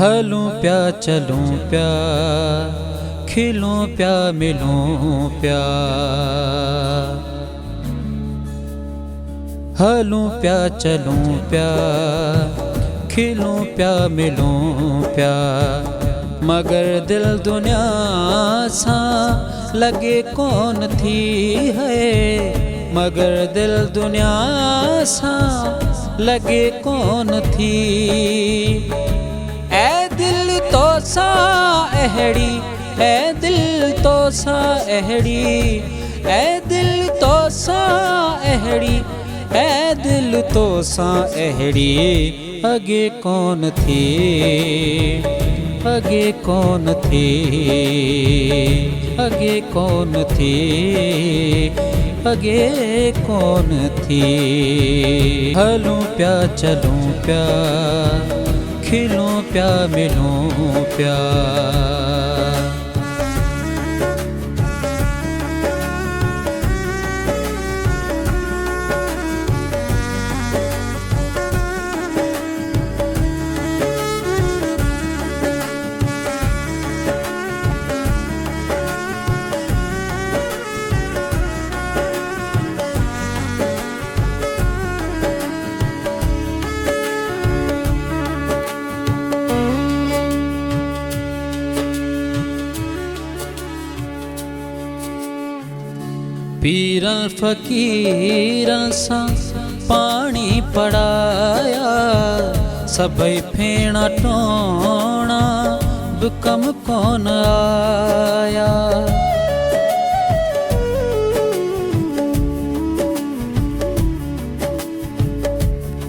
हलूं प्या चलूं प्या खिलूं प्या मिलूं प्या। हलूं प्या चलूं प्या खिलूं प्या मिलूं प्या। मगर दिल दुनिया सा लगे कौन थी है, मगर दिल दुनिया सा लगे कौन थी। ए दिल तो सा अहड़ी, ए दिल तो सा अहड़ी, ए दिल तो सा अहड़ी, ए दिल तो सा अहड़ी। अगे कौन थी, अगे कौन थी, अगे कौन थी, अगे कौन थी। हलूं प्या चलूं प्या खिलूं प्या मिलूं प्या। पीरन फकीरन सा पानी पड़ाया, सबई फेणा टोणा दुकम कौन आया।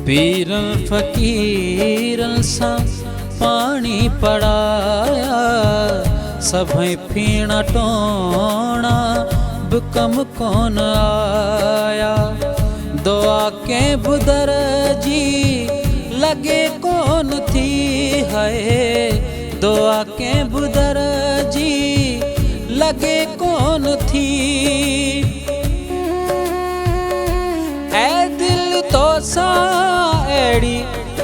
पीरन फकीरन सा पानी पड़ाया, सबई फेणा टोणा कम कौन आया। दुआ के बुदर जी लगे कौन थी है, दुआ के बुदर जी लगे कौन थी। ए दिल तो सा अहड़ी,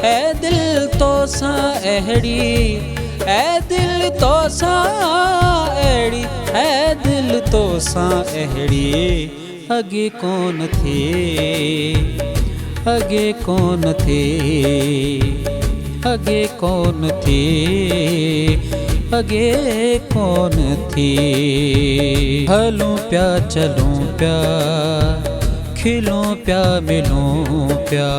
ए दिल तो सा अहड़ी, ए दिल तो सा अहड़ी, ए दिल तो सा अहड़ी। अगे कौन थे, अगे कौन थे, अगे कौन थे, अगे कौन थी। हलूं प्या चलूं प्या खिलूं प्या मिलूं प्या।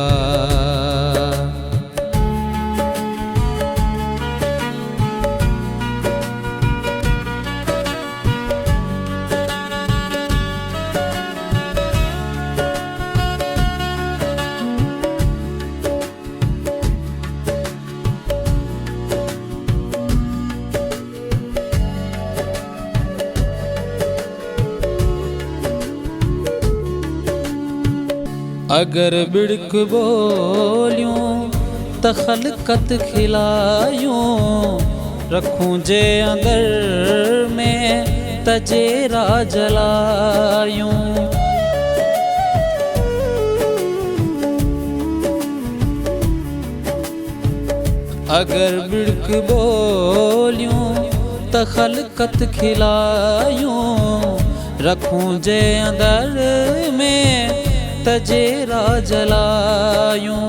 अगर बिड़क बोलियूं त खलकत खिलायूं, रखूं जे अंदर में तजेरा जलायूं। अगर बिड़क बोलियूं त खलकत खिलायूं, रखूं जे अंदर में तजेरा जलायूं।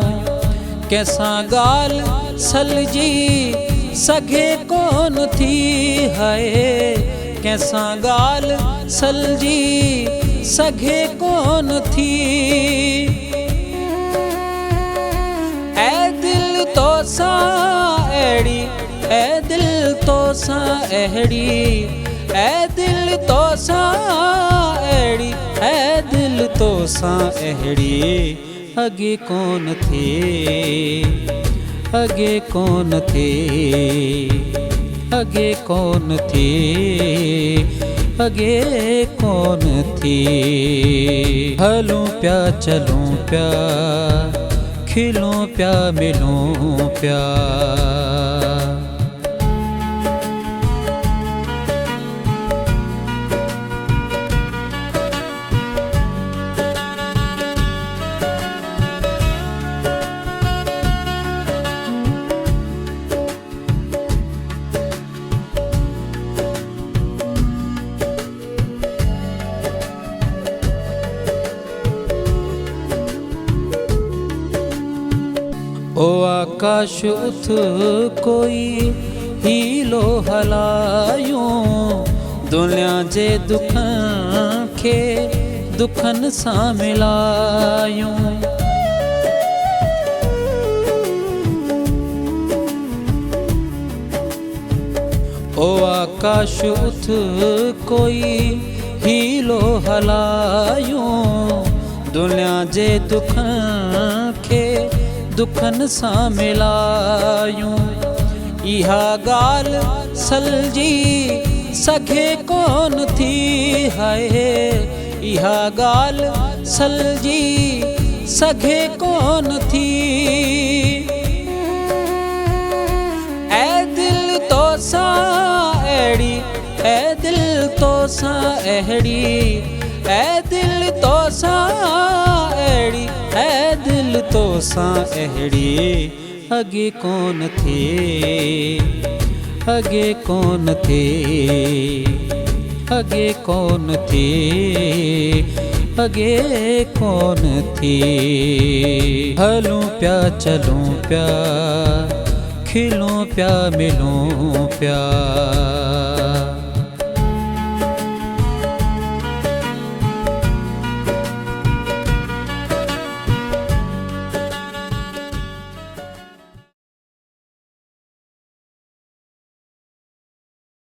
कैसा गाल सलजी सघे कौन थी है, कैसा गाल सलजी सघे कौन थी। ए दिल तो सा अहड़ी, ए दिल तो सा अहड़ी, ए दिल तो सा अहड़ी, ए दिल तो सा अहड़ी। अगे कौन थे, अगे कौन थे, अगे कौन थे, अगे कौन थी। हलूं प्या चलूं प्या खिलूं प्या मिलूं प्या। आकाश उथ कोई हीलो हलायूं, दुनिया जे दुखन खे दुखन सां मिलायूं। ओ आकाश उथ कोई हीलो हलायूं, दुनिया जे दुखन खे दुखन सां मिलायूं। इहा ॻाल्हि सलजी सघे कोन थी है, इहा ॻाल्हि सलजी सघे कोन थी। ऐ दिल तोसां अहिड़ी, ऐ दिल तोसां अहिड़ी, ऐ दिल तोसां अहिड़ी, ऐ दिल तोसां अहिड़ी अॻे कोन थिए, अॻे कोन थिए, अॻे कोन थिए, अॻे कोन थिए। हलूं पिया चलूं पिया, खिलूं पिया मिलूं पिया,